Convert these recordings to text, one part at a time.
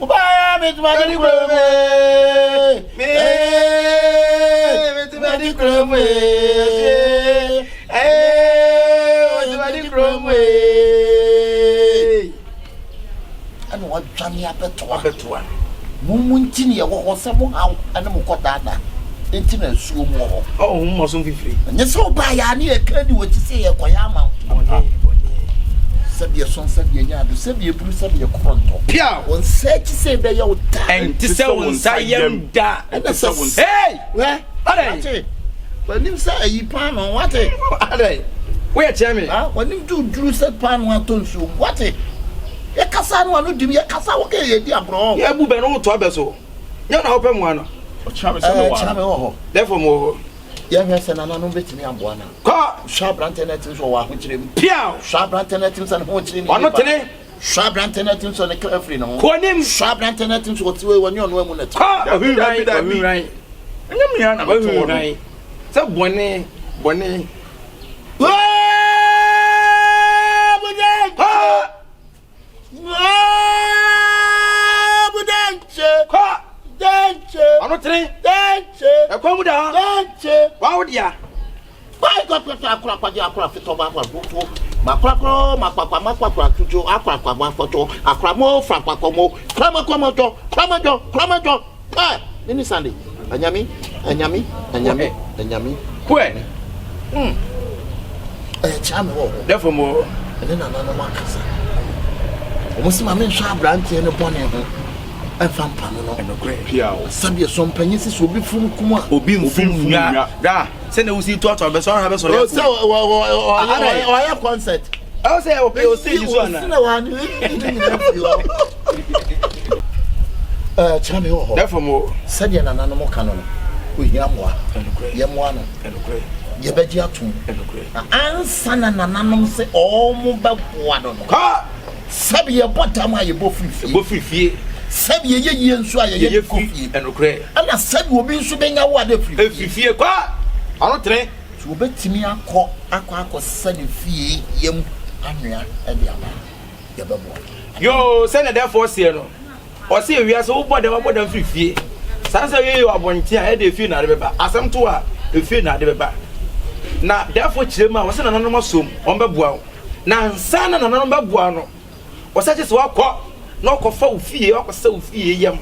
Ubaya metumadi krome. Metumadi krome. Metumadi krome. Ano wa dwani abeto. Mumunti ya wo se mo haw ana mo kodada. Enti na suo mo ho. Oh, mo so fifiri. Nye so ubaya ni e kadi wo ti se ye koya ma. Sabia son sabia nyaado sabia buru sabia kronto pia on search say be ya uta enti se won sayem da hey we ade wanim sa ayi pan on wate ade we ya cheme wanim duru set pan on atonsu wate ye kasa no anu dim ye kasa wo ke ye di abro ye bu be no to abeso nya na opem wa no chame wo therefore mo ya hwese na nanu betimi aboa na ka shabra internet so wa ho kirem pia shabra internet so na ho kirem ono tene shabra internet so na Efie no konim shabra internet so tiwe woni ono amu na ka ahurai anyam ya na ahurai se bone budan ka Danche. Ano tene? Danche. Ekwamu da. Danche. Wa wodia. Bai ko akura fito ba kwa buto. Makwa tujo akwa ma foto. Akra mo fra kwa mo. Krama jo. Nini Sunday. Anyami. Kwe. Chame wo. Therefore mo. Ene na makasa. Omusima me hwa abrante ne bone ho. Efampa no pia sabia so mpanyi sisi obi fum kuma obi mfum nya da se na usi to be so ha be so le so o concert I say o stage so na na wa ni chame ho therefore mo sabia na nanu mo kanu no o hia moa ye moa no ye beji atum ansa na nanu se o mo ba boa no ka sabia botam aye bo frifie sabi ye nso aye kofi enokre ana sabi obi nso benya wo ade frifie kwa ano tre so obetimi akọ sane fie yem anua ade ama ye bebo yo se na therefore see no o se ewia so wo boda frifie sansa ye yo abonti a de fie na de beba asem to a Efie na de beba na therefore kirema wo se na nanom asom on beboa na nsa na nanom beboa no wo se se wakọ no kofa ofie akosa ofie yam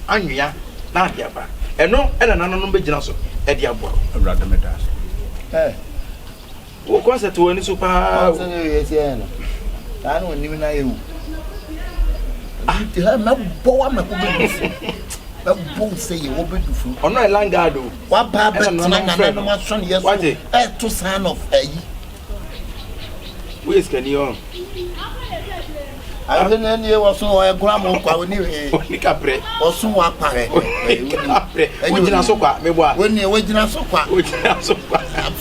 anwea na ade aba eno ena nanom begina so e de aboa awrade medas wo concert woni so pa se ye se ena ta no nim na yewu ti ha ma bo wa ma ko be ba bo se ye wo be dufu ono elangado wa ba be na nanom aso ne yeso to sign of ayi we is can you Avene ni wasun wa gramo kwa woni kapre wasun wa pare kapre wojina so kwa meboa woni wojina so kwa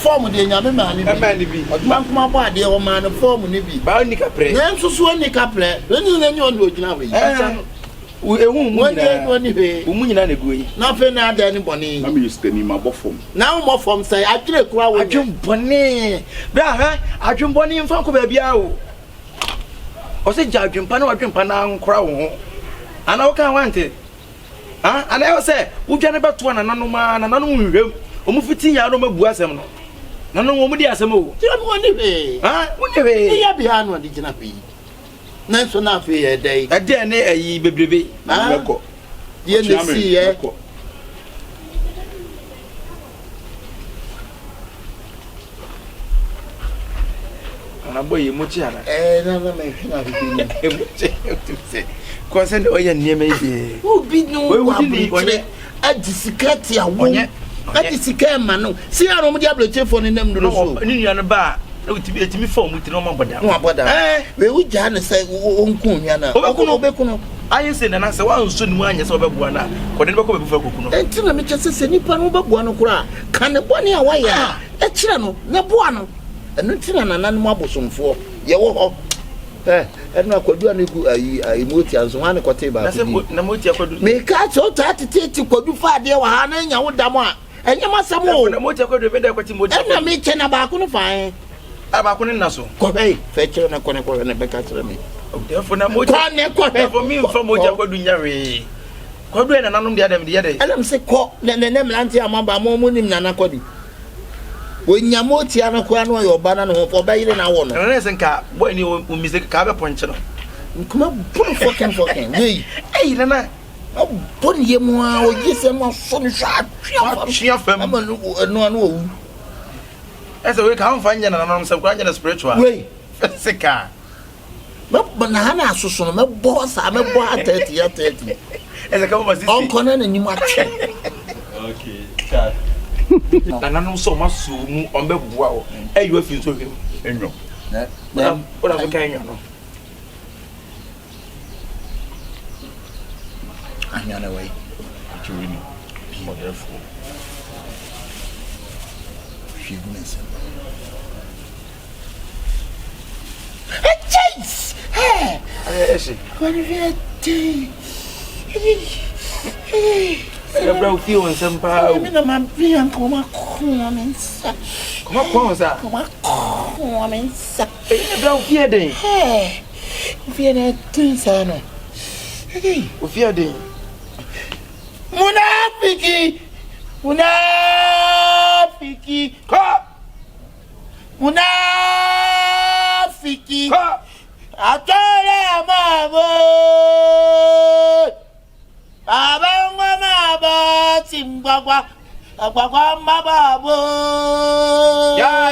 form de nyame mani bi oduma kuma bo ade wo ma no form ni bi ba ni kapre na nsusu woni kapre woni ni oni ojina we woni be umunyina na guyi na fe na ade ni boni na me skani ma bo form na mo form say atwere kura wo adwum boni bra ha adwum boni mfa ko ba bia o o se jadwumpa na nkora wo ho ana wo kan wante ana yo se wudwane beto na nanom nhwem o mu fiti ya no mabu asem no nanom wo mu di asem o ti mo ni be woni be ya bia no di gina pe na so na fe ye dai ade ne ayi bebrebe meko ye ne si ye ana boye mochi ana na me hina bi mochi se ko se o ye nieme ide obi no wa bi adisicate awo adisicate ma no si arom di ableche fo ni nam do so ni nua no ba etimi form ti no ma boda we wuja na se onku nua na obekuno ayi se na se wa nso ni mu anya se obebua na ko de beko bebu fakoku no enti na me chese se nipa no obebua no kura kan ne bone a waye e kire no ne boa no enu tina na nanom abosomfo ye wo ho enu akwadu anigu ayi moti anso ha ne kote ba na moti akwadu me ka cho ta tete kwadu fa de wa ha na nya wo dam a enya masamo na moti akwadu be da kwati moti enu me che na ba ko no fa ba ko ne naso ko be fe kire na ko ne be ka kire me Therefore, na moja. Therefore, me from moja kwa dunyare. Kwa do na nanom dia dem dia dey. Elam se ko na mlanti amamba mo munim na nakodi. Onyamo ti anakwa no yo ba na no for ba yire na wo no. Na se nka boy ni o music ka be ponche no. Kuma put fucking hey. Hey nana. Put ye mo o gise mo so ni sha fam. Ama no owu. Ese we ka mfa nya na nanom se kwa nya na spiritual. Wey. Sika. But na na asusu no me boss a me bo 30. Ese ka mo sisi. Onko na ni mu atwe. Okay. Chat. Na nanom so maso mu on be boa o. Eyi wa fi so hwem. Enyo. Na ora ko kan enyo no. Anya na way. Chewini. Wonderful. Goodness. Hey, Chase! Hey! Ese. What are you doing? Bro, feel on some power. I'm my being come on, sir. Come on, sir. Bro, fear day. Hey! Fear that thing, sir. Hey! Fear day. Munafiki! Ka! Munafiki! Ka! Atore mabo! Abangwa mabo timbagwa agwagwa mababo! Yeah.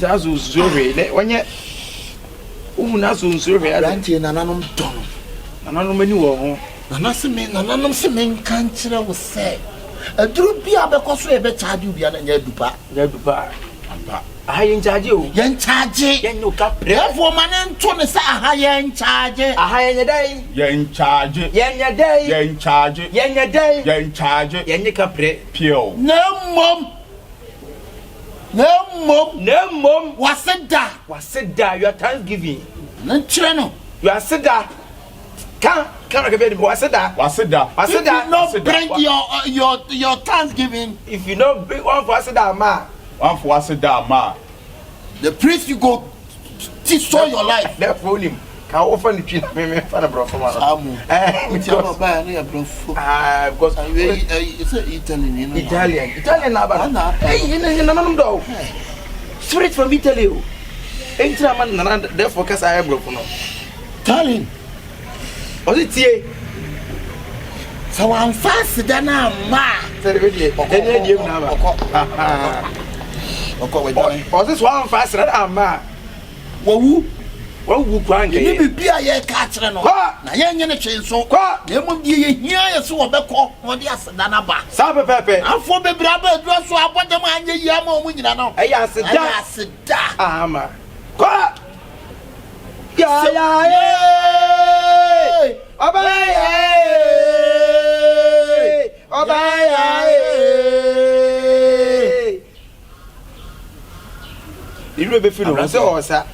Azu zure le wanye nazo zure ala anti nananom don nananom ani wo ho nananom se men kanchira wo se aduru bia bekoso e be charge bia na nya dupa amba ahayen charge o yen charge yen no ka pre efo manen to ne sa ahayen charge dai Yen charge. yen dai Yen charge. Yen charge. yen ka pre Pure. no mom waseda you are thanksgiving nchire no you are seda can I be waseda no bring your thanksgiving if you no bring one for waseda ma the priest you go destroy your life therefore him can offer the tree me fan bro for one because it's Italian na ba hey no do straight from Italy enter man na therefore cause I bro for no Italian was it tie so I'm fast than a ma was this one fast than ma wu kwan ke ni bibia ye ka kire no na ye nye ne twenso na mu die ye hia ye so obekọ no de aseda na ba sa pepe afọ bebra ba adura so abodam anye yi ama omu nyina no ayi aseda ama kwa ya obaya iru be fi no se osa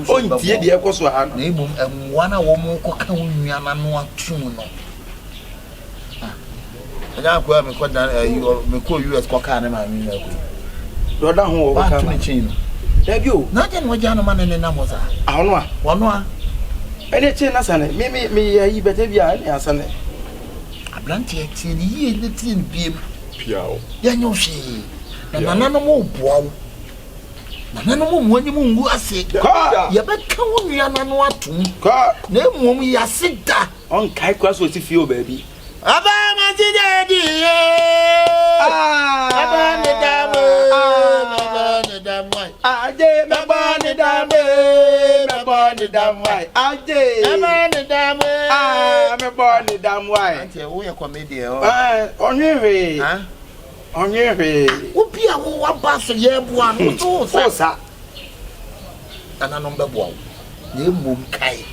ontie de ekoso ha na emum emwa na wo mu koka wonua na no atum no anya kwa me ko da me ko US koka na ma mi na ko do da ho wo ka ma chin da bi o na je no ja no ma ne na mo sa ahono a wono a ene chin na sane me yi beta bi a ne asane ablante ti ni yi ne tin biem Piao. ya nyo hwe na nana mo boawo nana mo mo ni mo ngu ase ka ya be ka wonua na no atum ka na emum ya seda on kai kwa so ti fio ba bi Abama Tidadi. Abani Damu. Abani Damu. Aje, Mabani Damu. Mabani Damu. Aje. Abani Damu. Mabani Damu. Auntie, we are comedian. On your way. On your way. Upia, who are passing here, one, two, sir. And a number one. You mum kai.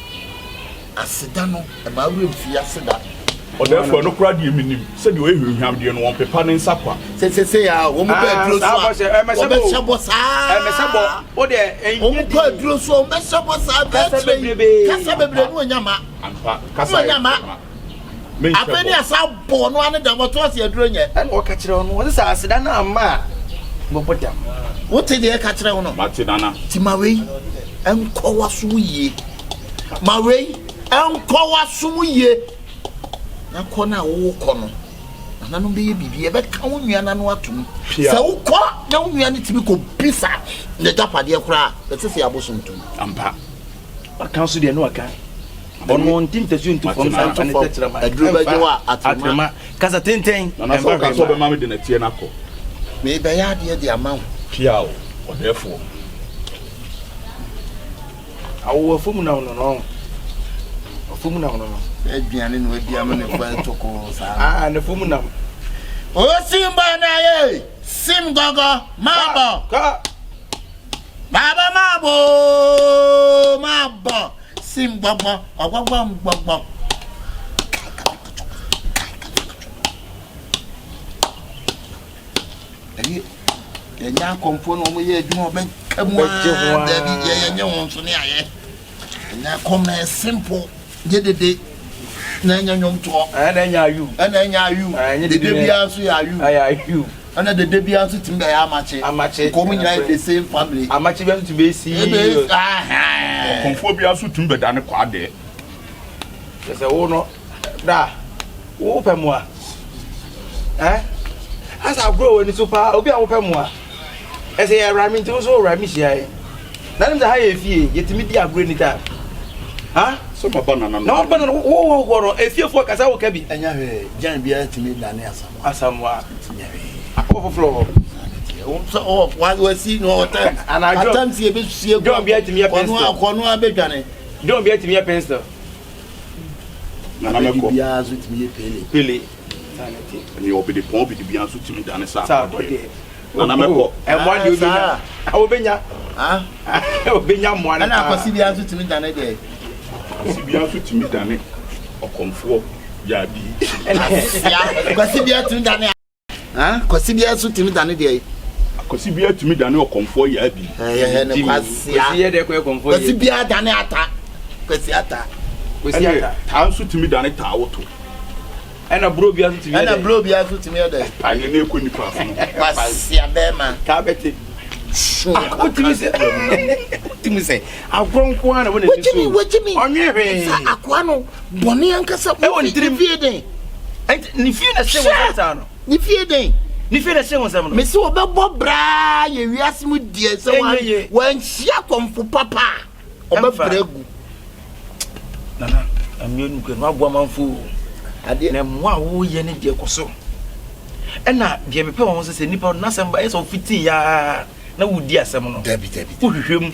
Asidano, a Maru Fiasida. Or therefore, no crowd you mean, said you have the one paper in Sapa. Say, I won't be Apeni asa born one of them what was your doing it. And what catch on what is Asidana ma? What did they catch on? Martinana. Timaway and Kowasuye. Maway and Kowasuye. Na kona wo kono na no be bibi e be ka wo nua na no atum se wo ko na wo nua ne tibi ko bisa ne japade kura e se abosontum Ampa. Aka so de no aka ono ntim tasu ntu fom san fa ne tetira ma adruba jewa atema kasa tenten na so ka so be ma me de na tie na ko me be ya de ama piao or therefore awo fom na no fom na no aduane no aduame ne fa toko sa ne fom na o simba na ye sim gogo mabo baba mabo sim gogo ogwagwa enya komfo no mo ye adwuma be kamu da bi ye nye won so ne aye enya kom na simple jedede na enya nyom to na enya ayu de bia so ya ayu ana de bia so timbe ya amache kom nyina the same family amache bia so timbe si konfo bia so timbe da ne kwa de se wo no da wo pemu a asa bro we ni super obi a wo pemu a ese ya rami nti so rami sia na nim da ha Efie yetimi di agro ni ta so ma banana no banana wo Efie fo kasa wo ka bi anya he jan bia timi da ne asamwa akofo floor so wa si no time atam si ebe sie go bia timi ya pencil kono abedwane don bia timi ya pencil na meko bia so timi ye pele ni obi de pon bi bia so timi da ne sa na meko e mo di obenya obenya mo na akosi bia so timi da ne de sibia so timi da ne okomfo ya bi akosi bia timi da ne akosi bia so timi da ne de akosi bia timi da ne okomfo ya bi ne kwasi ye de ko okomfo ye akosi bia da ne ata kwasi ata ta so timi da ne ta woto ana bro bia so timi ana bro bia so timi de ane ne ko nipa so kwasi abema ka beti timi se agronko ana wona ti so onye hwe akwa no boni ankasa e won tiri fie den ni fie na se won sa no ni fie den ni fie na se won sa no me se obebo bra ye wiase mu die se wan hia komfo papa obebregu nana amyonu ko no abo amanfo ade na mo a wo ye ne die koso ena die mepe won se nipa na samba e so fiti ya na wudi asem no dabi uhwehwem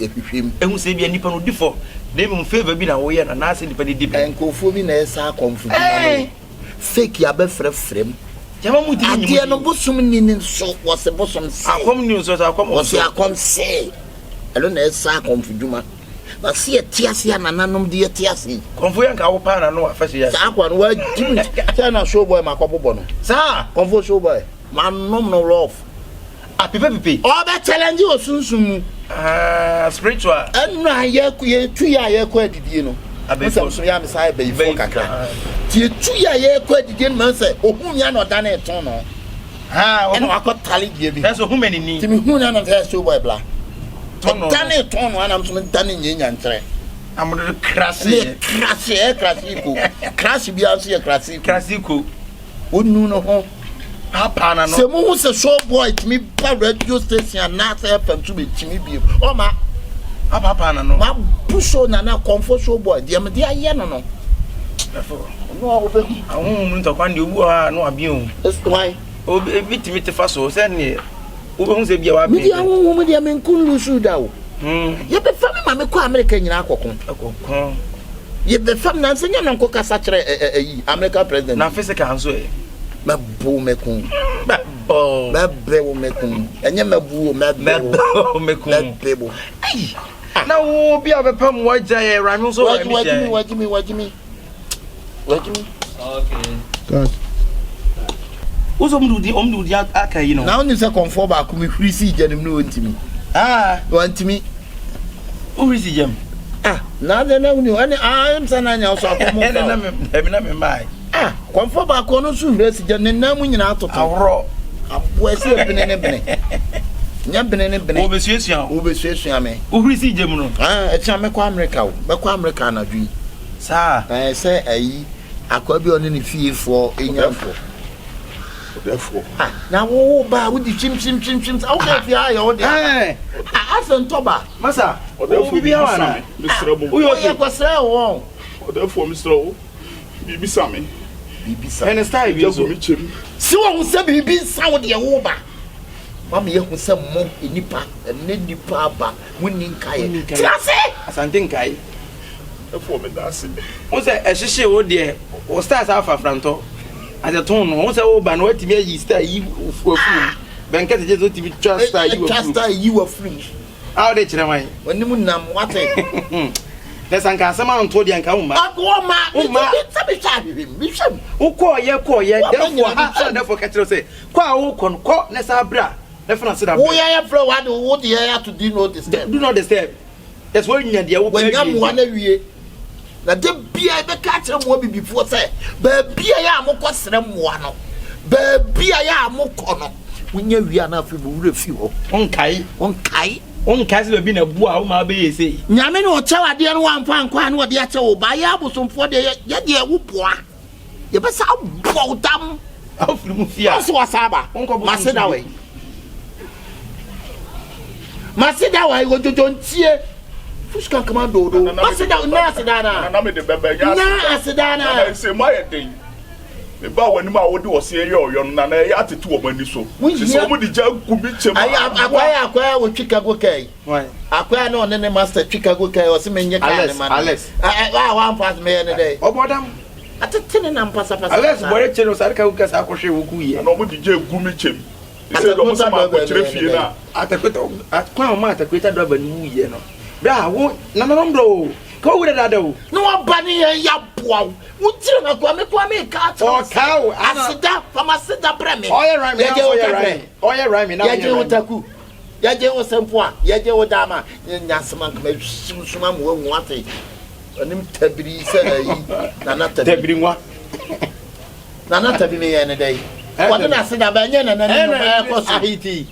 ehu se bia nipa no difo na em favor bi na wo ye na se nipa de dibi enkofo bi na esa komfo fake ya be frefrem jama mu tiri nyimu ade no bosum ni so wose bosom se akom ni so akom wose akom se elo na esa komfo djuma ba se tiase anananom de tiase komfo yanka wo pa na no afase ya sa akwa no wa jimi sa na show boy makobobo no sa komfo show boy manom no love apepe o be challenge osunsun spiritual enna ye tu ya ko adidie no abefo so ya me sai be ifo kakra ti tu ya ko adidie no man say ohun ya no da na eton no eno akotale die bi so hu mani ni ti mi hu na no show boy bla da na eton no anam so da na nyenya ntre amro crash bi aso ye crash ko onu no ho papa na no se mu se show boy ti mi pa radio station na say FM to be timi bi o ma papa na no ma pusho na comfort show boy dia me dia ye no No, obe. I won't talk on you no abuse. That's why. Oh, a bit to the first or send me. Who won't say be a media woman, dear men couldn't shoot out. You be family, Mamma, American in Aquacon. Yet the family, Nancy, and Uncle Cassatra, American president, now physical answer. Mabu mekun, Mabo, Mabel mekun, and Yamabu, Mabel mekun. Now, we'll be of a palm white giant, Ramos. What do you mean? Okay. God. Who's on the Aka, you know? Now, you say conform back with free siege and no to me. Want to me? Who is him? Now they know you, and I am saying, I also have in mind. Conform back on soon, resident, and now when you're out of our raw. Where's your penny? Obesation, me. Who is him? It's a America, sir. I say, I could be on any fee for a young for. Therefore, now, with the chim. Okay, if you are your day. I said, Toba, Massa, or therefore, be our we are so or therefore, Mr. Bibi Sammy. And a style, you also meet him. So I will say, Bibi Sound your Oba. Mammy, you will say more in Nipa and then Nipa, winning Kyekyeku. As I think I. Therefore, that's it. What's that? As she would dear, or stars alpha fronto. As a tone, once I will ban what to me, stay you for food. Banket is to be just you were free. How did you know when you know what? There's an Casaman told you and come back. Who call ye, therefore, catch say, Qua, let's have bra. Let's not what do you have to do not disturb? Do not disturb. That's when you're one every year. Na de bia be ka kire mo bi before say ba bia ya amokọ sere mo ano ba bia ya amokọ no wonya wi ana afi bo wura fi ho onkai se be na bu a wo ma be yesi nyame ne o chewa de no amfa nkwa ne o de a che wo ba ya abosomfo de ye de wo boa ye be sa bo dam afiri mu fi a so wasaba maseda we wo jojo ntie Fuska commando, Masidana, na me the bebe ya. Na asidana. Say my thing. The ba when ma wodi o se yo na na ya tetu omani so. So mo di ja gumi chem. Akwaya wo Chicago kai. Why? Akwaya no ne master Chicago kai o se menye kai ne man. Alex. One pass me any day. Obodam. Atete na mpasa. Alex bore cheno sarika ku kasa akohwe wo ku ye. Na mo di ja gumi chem. Say do mo se ma ko kire fie na. Atakweta akwa ma atakweta do ba ni wu ye no. Bra, wo na bro. Ko wo da do. No abani ya boa. Wo tire na kwa me ka ta. O cow, asida, famasida breme. Oye rhyme na. Yaje utaku. Yaje wo sempo a, yaje wo dama. Nyasema kama suma mo wo ate. Onim tabiri se ayi. Nana tabiri nwa. Nana tabiri ye ne dai. Wo na asida ba nya na ko so hiti.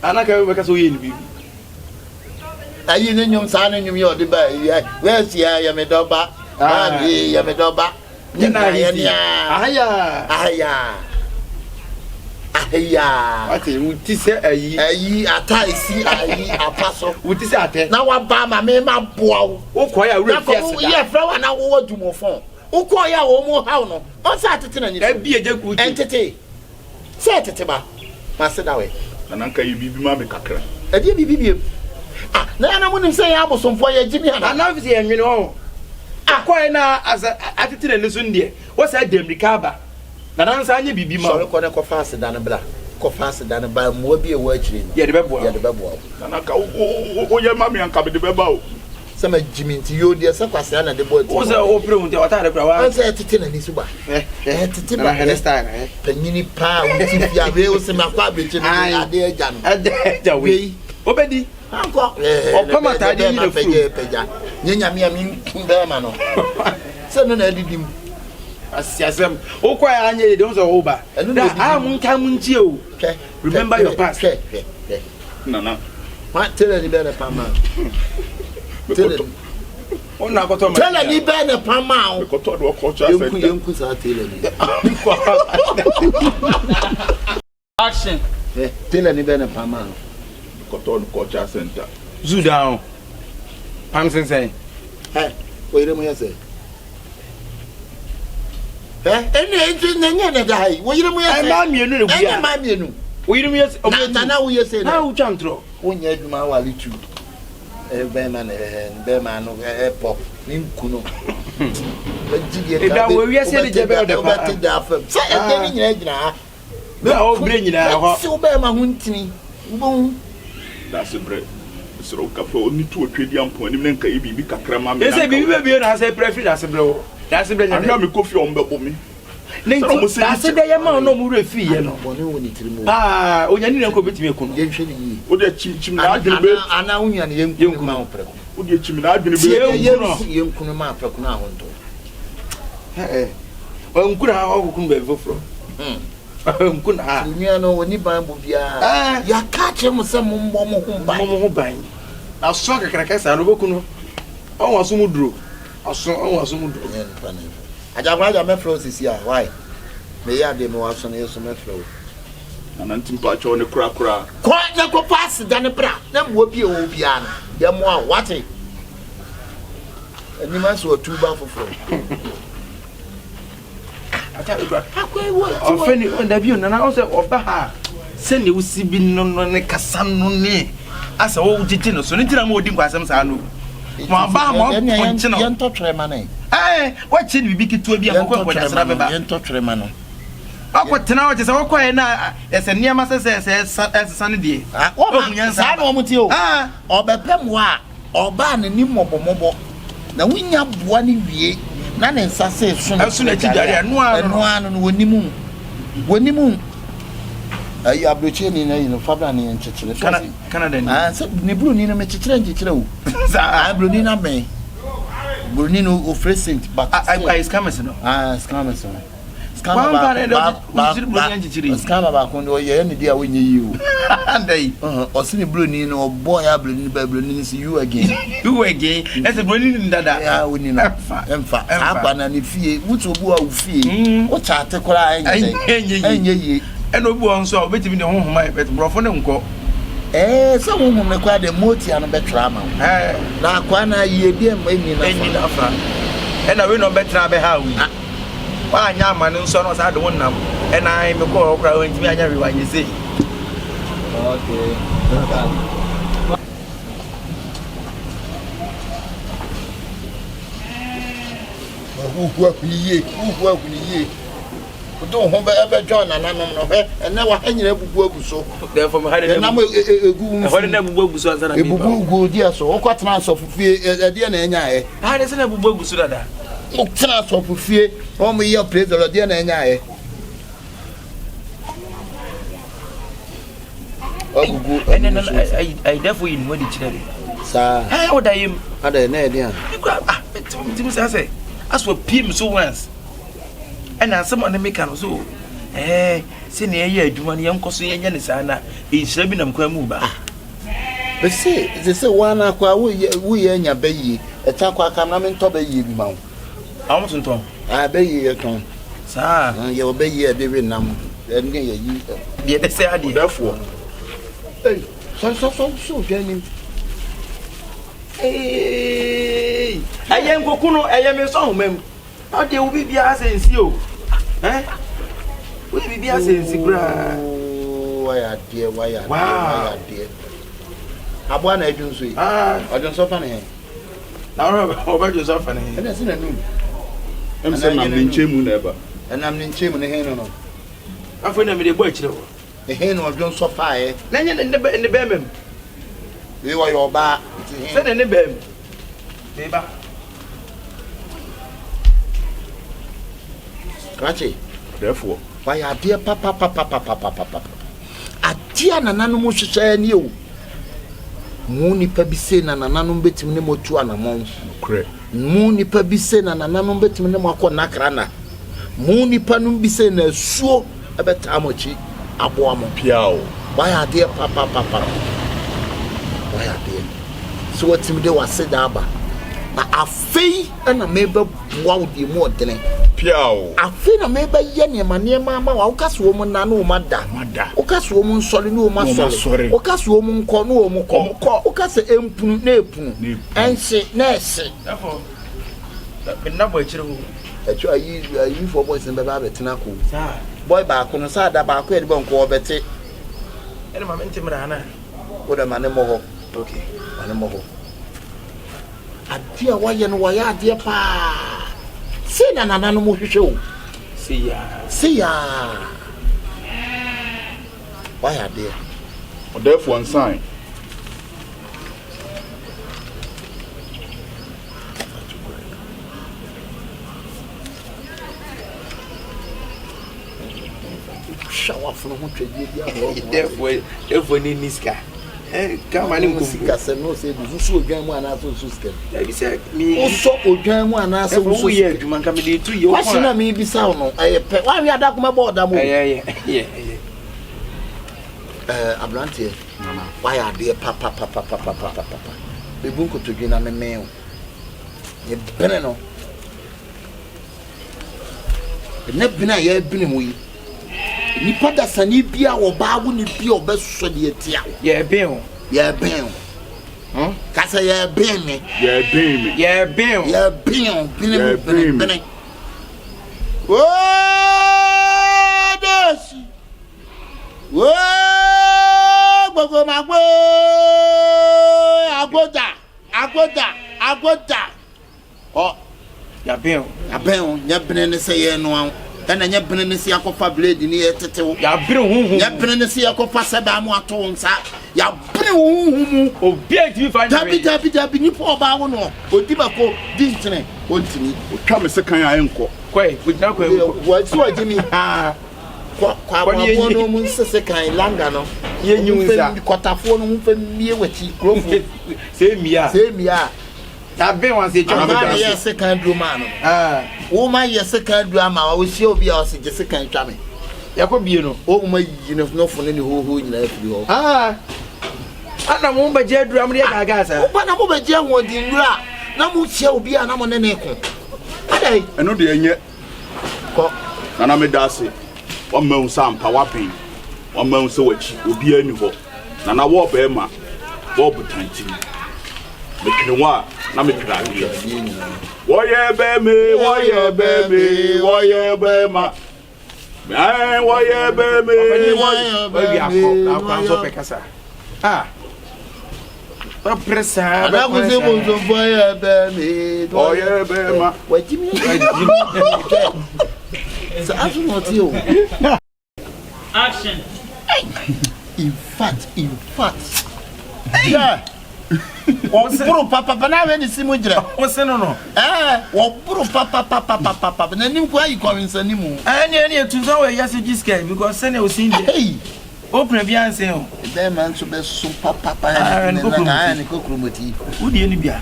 Anaka we ka so ye ni bi. Ayi ne nyum sa ne nyum yo de ba we sia ya me doba ya me doba ni na ya ni ahaya ati wuti se ayi ataisi ayi apaso wuti se ate na wa ba ma me ma boa wo ko ya wura fi asida ye fra wa na wo dumofon wo ko ya wo mo haw no on sa atete na ni da bi eje ku ti entete se atete ba ma se da we na nka yi bibi ma me kakra ade bibi na na munim say ya bosomfo ya jimi ana na fi ya nwene ho akoy na atitire ne so ndie wo say demrika ba na nansa anya bibi ma so ko ne ko fast da ne bla ko fast da ne ba mo bi e wo akire ni ye de bebo na ka o ye ma mi anka be de beba o sama jimi nti yo de sa kwase na de bo ti o say o pre unti o ta de bra wa say atitire na ni so ba titi ba na style panyini pa o ti fi awe o se ma kwa beche ni ade eja no ade we obedi anko opama tadi ni le peja nyanya mi kumbe ma no se no na didim asiasem o kwa ya anye de so ho ba ah mun ka mun tie o remember your past na ma tell ni be na pama tell ona ko to ma tell ni be na pama o ko to do culture center yenku sa tell ni action tell ni be na pama Cotton Culture Center. Zoo down. I'm saying, hey, wait a minute. Ene dai. Wo yire mu yese. Ai ma mienu ne bua. Ma mienu. Wo yire mu yese. Na wo yese. Na wo twantro. Wonya adwuma wale tu. Bema no pop. Ni nkuno. Eda wo wiase de jebe o de pa. Obeti da fam. Say e ni nyina. Na o bre nyina ho. Si wo be ma ho ntini. Wo That's a bread. So kapo ni tu otwedi ampo ni nka bibi kakra ma me. Ese bibi be na say prefer that's bre. That's bre nyina. Ana me kofi on be bomi. That's the yama no mu refi ye no. Boni woni tirimu. Ah, onyani na ko betimi ekunu. Ye hwe ni. Wo de chim na adwene be. Ana unya ne yenkunu ma opreko. Wo de chim na adwene be. Yenkunu ma opreko na ahonto. Nkuna ha okukun be foforo. Nkuna ha. Unya no woni ban bo bia. Ya ka che mo se mo mbọ mo ho ban. Mo ho ban. Na so kakra sa no bokunu. On waso mu duro. On waso mu duro. Ajagwa me flow sisi a why? Me ya de me waso na yeso me flow. Ana ntimpa cho ne kura. Kwa na ko pass da ne bra. Na mo bi o bia no. Ye mo a wate. Ani ma so tuba foforo. Ofeni on da bi on na o se oba ha. Se ne usi bi no ne kasa no ne. Asa wo jiji no so ne tira mo odi nkwasem sa no. Mo ba mo ponche no. Yen to tre mane. What chin bibi kitu bi akoko ko dasra beba. Yen to tre mane. Akotena wo tese wo koye na ese niam se sane die. Sa na omuti o. Obepem wa oba na ni mobomobo. Na wunya boa ni wie. Na ne nsa se so na. Asu na tidare anu anu no wonimu. Wonimu. Ayi abroche ni na yin fabra ni nchechire. Canada ni. So ni bru ni na me nchechire o. Sa bru ni na me. Bru ni no ofresent but I scammers no. Scammers no. Scammer ba kondo ye ni dia wenye yi o. Andai. Osini bru ni no boy ya bru ni ba bru ni see you again. You again. Ese bru ni ndada. Ya woni na. Emfa. Agba na ni fie. Wutu obu a wo fie. O cha te kora enye yi. Eno obu on so obetimi ne honhoma bet brofo ne nko. So honhom ne kwa de moti anu betra ma. Na kwa na ye bi em enyi na fa. Ena we no betra be ha wi. Wa anya ma ne nso no sa de wonnam. Ena ai me ko okra o ntimi anya rewa nye sei. Okay. Uhu akuniye. Do ho be ebe John ananom no be ene wa hanyina bubu aguso. Therefore me hade na egu. Hade na bubu aguso ansana me. Ebubu go dia so. Okwa transfer fie de na enya e. Hade se na bubu aguso dada. O transfer fie o mo ye praise the de na enya e. Ogugu I therefore in what it chire. Sa. How da him? Ada na e dia. Tim say as for PM so once. And as someone make an so say near ye adwuma ne yenkoso ye nya ne sa na e hira bi nam kwa mu ba. They say one akwa we enya bayi e ta kwa kam na me nto bayi bi ma wo. Awon so nto. Bayi e ton. Sa. Ye wo bayi e de we nam ene ye yi. De de say ade. Therefore. So hwanim. Ayen kokuno me so homam. How dey we be asensi o. We be asensi gra. Why dear. Abua na edun so yi. Odun so fa ne he. Na obajo so fa ne he. Ena se na nu. Em se na nchemu na eba. Enam ne nchemu ne he no. Afo na me de bo akire wo. He no odun so fa e. Na nya ne be mem. We wa yo ba. Se ne be mem. Be ba. Krachi. Therefore. Why are dear papa. Adia na nanu mu hwehwe ni o. Mu nipa bi se na nanu betim ne motu anamon. Correct. Mu nipa bi se na nanu betim ne makọ nakra na. Mu nipa nu bi se na suo ebeta amochi abo amo Piao. Why are dear papa. Why are dear? So what tim de wase da aba. Na afei na mebe boa wo di mu odene. Piao. Afei na mebe ye ne ma wa ukaso mu na no mada. Ukaso mu nsori no ma sori. Ukaso mu nko no mu ko. Ukaso empunu na epunu. Ense na ese. Therefore. Be na bo akire ho. Actually, you for boys in the Babette Tinaku. Boy back on the side that back where bon call Betty. And I'm intimate. What a man more. Okay. Animal. A dear why and why, dear pa. Say an animal show. See ya. See ya. Why are there? Therefore, one sign. Shower from what you did. Therefore, need Niska. Come on, Niska said no, say, you so again one out of Suska. He said, me so again one answer. Oh, yeah, you man come to 2 years. What's in me be sound? I pay. Why we are dark my board? Yeah. Ablante, why are there papa? The bunko to gain on the mail. You beneno. The net been a year been we. Nipa da sani bia wo ba wo ni bia obeso de etia. Yeah, ben. Kasa ya ben me. Yeah, ben. Oh, dosi. Oh, gogo magbo. Agoda. Oh, ya ben, nya bene se ye no. Kana nya bene ne sia kofa blade ni etetewo ya bere hunhun nya bene ne sia kofa seba mu ato nsa ya bere hunhun obi ati fa dabi ni po ba wo no odi bako di ntene ontini Otwa me se kan ayenko. kwai kudina kwai wo ti wajimi ha kwa wo no mu sese kan langa no ye nyunza kotafo no mu fa mie wachi krofo se mia ya ben wan se chama da ye se kan duro ma no wo ma ye se kan duro ama wo hie obi a o se je se kan twa me ya ko bie no o ma yi no fo ne ho nyina afiri ho ana mo ba je duro am de gaga sa o ba na mo ba je won di ndura na mo hie obi a na mo ne ne ko adai Eno de enye ko na me dase. Wa ma unsampa wa pen. Wa ma unse wachi obi ani ho. Na wo ba ma. Wo butanti. Mekinwa na me kra ni. Wo ye be me ma. Wo ye be me. Baby akọ so pekasa ba presa ba ko se mo so bo ye be me Wo ye be ma. wa jimi so asu no ti o Action. in fact yeah o buru papa na we ni simu jira o se no o buru papa na nim ko ayi ko nsani mu ani etunza we yase giske because se ne o sin de hey open bi anse o dey man so be so papa ni kokromoti udi eni bia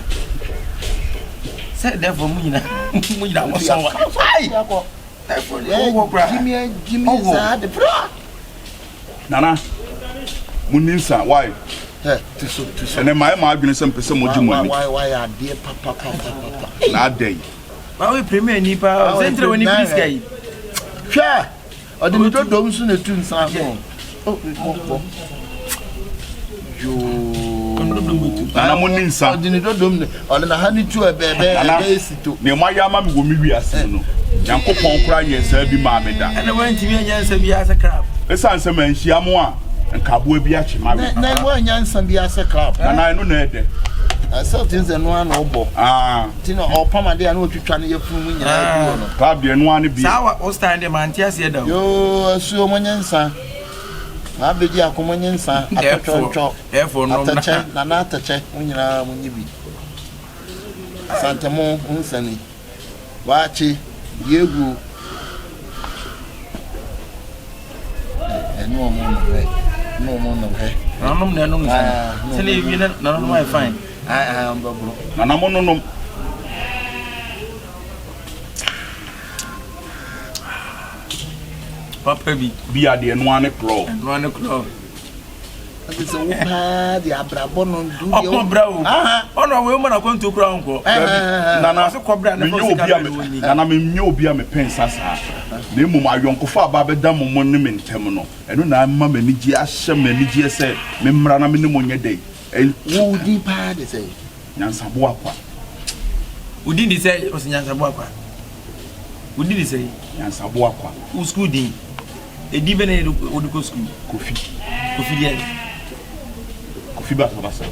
se therefore mu nyina mo so wa ai therefore wo bra Jimmy sad bra Nana. Muninsa why? Tuso Ene ma adwene se mpese mo jimo ni. Why are dear papa Na dey. ba we premier ni pa centre woni please guy hwa odini to dom su na tu nsa ho yo Nana muninsa. odini to dom ne ole na hani tu ebe esito Ne mo ya ma me wo mi wiase no. Yankopon kura ye sa bi ma me da. ana wantimi anyansa bi asa crap Esa nse ma nhia mo a nkabo bi a chima me. na wo anyansa bi ase crap Nana no na ede. so things no an obo tino o pama de na otwitwa ne yefunu mu nyina bi no Club de no an bi. sawa o stand dem antiase da yo asu o monyensa na beji akomonyensa atotwotwo therefore no na atache mu nyina mu nyibi asante mo unsani waachi yegu no mo he tell you no my fine I am bro Nana mo no papa bi ade no an kro. no an kro ati wo pa di abrabo no du yo o kobra o ono we mo na kwantu kra nko Nana so kobra na me obi a Nana me nyo obi a me pensa sa na emum ayonkofo aba beda mo ne me ntem no eno na ma mani gi ahye mani gi se me mmra na me ne mo nye dei wo di pa de say nyansabo akwa udi ndi say o nyansabo akwa Who did he say? And Sabuaqua. Who school did? A dividend would go school. Kofi. Kofi, Kofi Basabasa.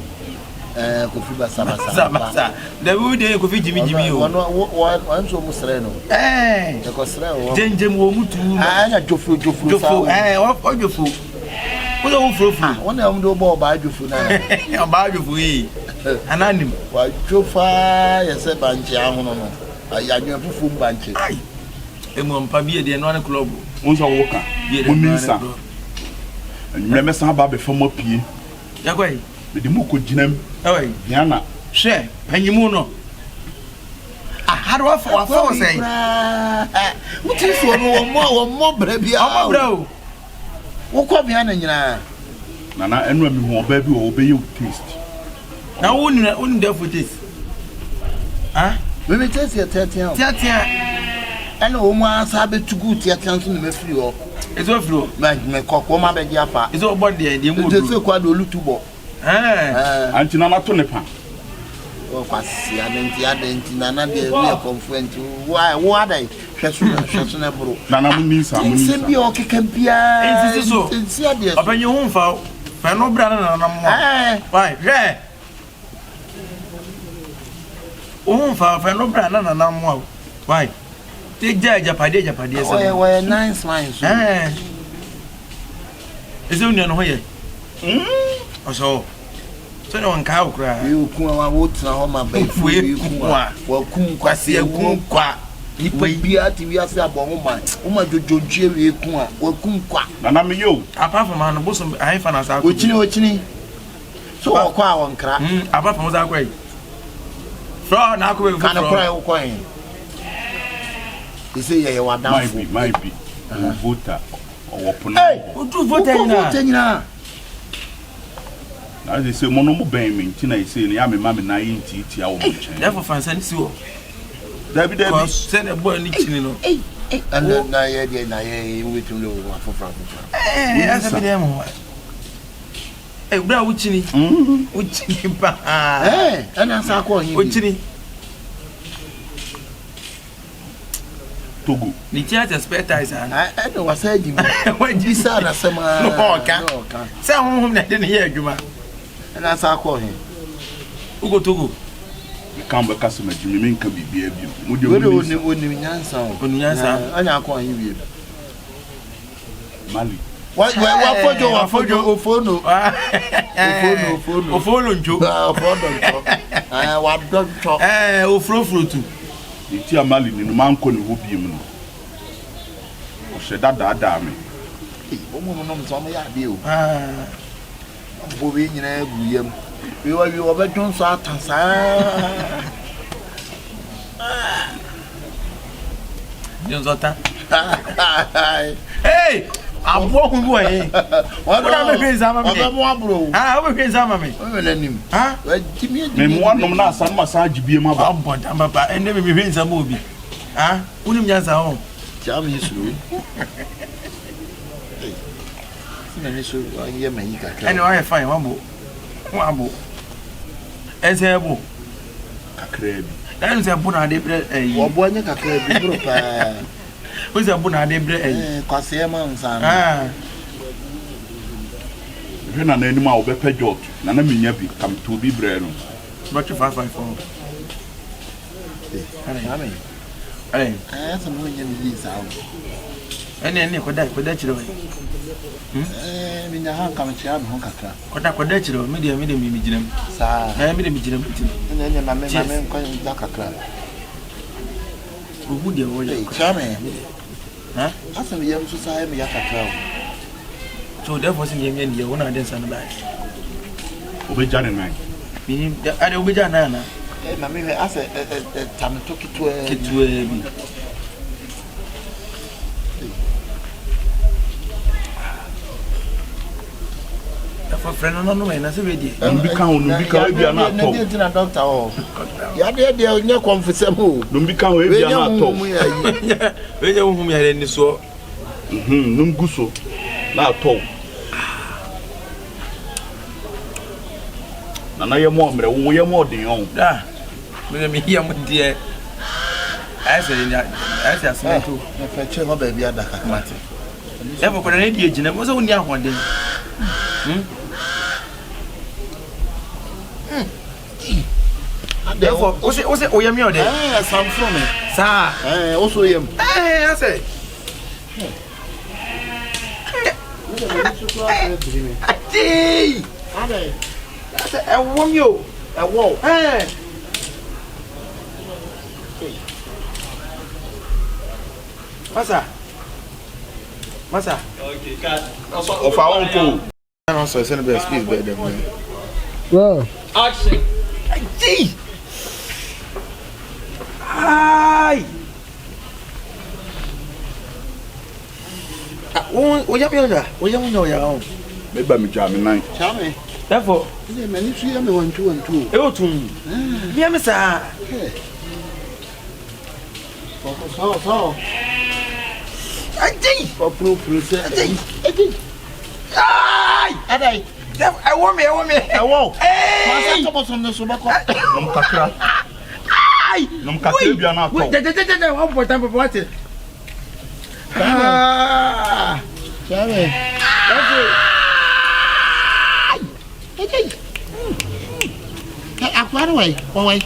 Kofi Basabasa. The wood Kofi Jimmy. One so Musreno. Eh, the Cosreno. Jem Womutu. I Jofu. What your fool? What are you for? One of them do more by Jofu now. About you, an animal. Why, Jofa, yes, a bunch of I knew a full bunch. Aye. A mon pabia, the non club. Once a walker. Munisa. And remember some baby from Mopi. Yaway. The Muku Jinem. Oh, Yana. Share, and you mono. How do I for say? What is one more, baby? Oh, bro. What come behind you now? Nana, and when we baby will obey you taste. Now, wouldn't there for this? Huh? We may test your 30 and Oma Sabbath to good theatre in the free. It's all through. My cock, Oma Begiapa. It's all about the idea. Just quite a little bit. Antinana Tonepa. Oh, Passi, I didn't Nana, they will confront you. Why, what I fashionable. Nana means I'm simply okay, can be a so. Upon your own foul, for no brother, why, yeah. Oh, for no brother, and I'm well. Why? Take Japadia. Why, 9 smiles. It's only on way. Or so. So no one cow cry. You come out now, my baby. Well, Quasi, a Kumqua. You may be at the Yasa Bomma. Uma do Jerry Kuma, or Kumqua. Nana, you. Apart from my bosom, I found us out. Which you so I'll cry on crack. Apart from that way. From now, we can't cry or coin. You say you are down. Might be. Voter or who do vote now? As they say, Monomo Bame, Tina is saying, I'm a mammy 90 hours. Never fancy so. David, send a boy, and then I wait to know for Franco. As a demo. Eh, bro, which in and I'm sorry, which in Togo. The church is better. I know what said you when you saw a summer. No, can't. Some that didn't hear you, and that's our call him. Who go to go? The Campbell customer, Jimmy can be beer. Would you answer? And I'll call you. Mali. What for your phone? What don't talk? Oh, fruit. It's your Mali in the man calling who be him. Said that damn. Woman, some of you. Bobby, William. You are better John Satan. Hey, I'm walking away. What am I doing? I'm going to give me one of us. I'm massage be my bump, and never be in some movie. Ah, wouldn't you answer home? Tell me, you. I know I find one more. As a book. That's a bona de bread. What one you can create? Who's a bona de bread? Quasiamans. Ah. When an animal will be paid out, none of me come to be bread. But 554. I have some million years out. And then you could die with that. In the hand come to have Honkaka. What I could that you medium, sir. I made a medium, and then I made my coin Daka. Who would you charming? Huh? That's a young society, Yaka. So there was in India, one I didn't send back. Obey John and mine. Meaning, I don't be John Anna. Mammy, I said, time took it to a for friend no no na se be di no bi kan na to dey na doctor o ya dey onye confirm o no bi kan o e bi na to we nya hu mi ya ni so no nguso na to na ye mo mre wo ye mo den on da me ya mo die I say asem to. Na fetche ho ba bia da kakmate. E for ko na di agina mo so woni ahode. Therefore, what's it? Oh, you're there. Some from it. Sir. Also, him. I say. I want you. I won't. Masa. Okay, cut. Of our uncle. I don't say send a speech better. Wow. Action. Gee. Ai. O ya pioja. O ya munyo ya o. Me ba me jam nine. Chame. Therefore, Ile mani su ya me 1 2 1 2. e o tun. Bia me sa. So. Ai. Pro se. Ai. Adai. I want me. I won't. Hey. Pasa to no so ba ko. Nom kakra. Ai. Nom kakra bia na to. One more time, what it? Ah. Chame. That's it. Akwari way. Why?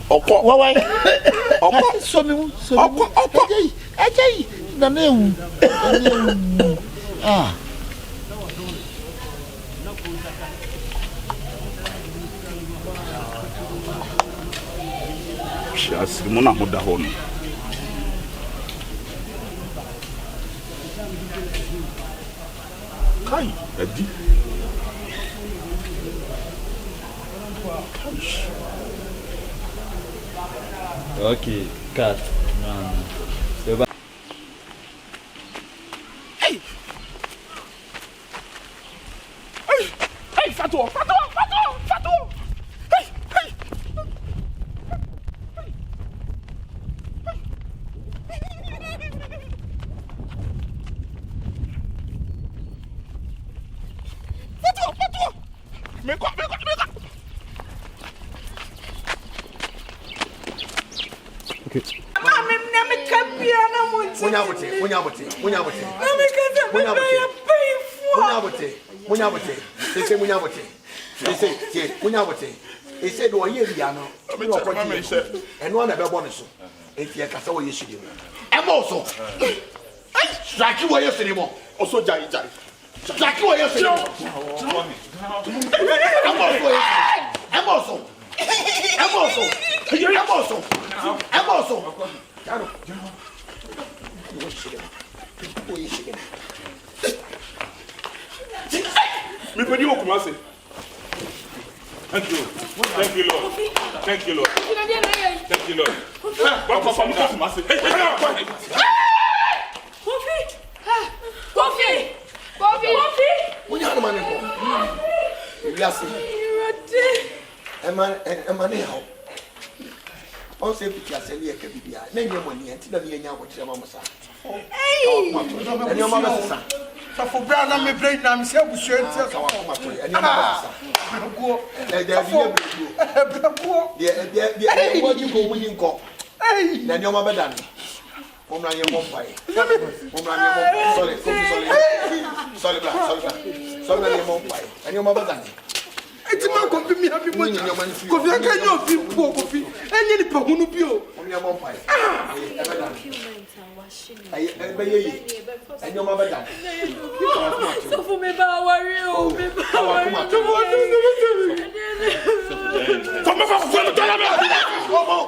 Oko. Why? So me. Ajay. Na nem. Ah. Shas mo na hoda ho no. Kai, adi. Okay, cut. No. Hey, Fatou. Hey. Fatou. Me quoi. Okay. He said, "Oh, yeah, Diana." And one of bonus. If you can say what you should do. And also, strike you where you see more. Also jai. Strike you where you see more. Me pedi o Kumasi. Thank you, Lord. Thank you, Lord. Papa, Kumasi. Coffee. When you have the money for, you are saying, "Am I how?" On say picture say we can be. Name your money until the year what your mama said. Hey, and your mama said. So for brother me brain na me say busu enti so. And your mama said. Go. There what you go when you go. Hey, then your mama done. Mom na your mom pai. Sorry, na your mom pai. And your mama done. Enti ma ko bi mi happy mo. Ko fi aka nyo fi po ko fi. Enye ni pa hunu bi o. Mom your mom pai. And your mama done. So for me ba worry o, me ba worry. Come on.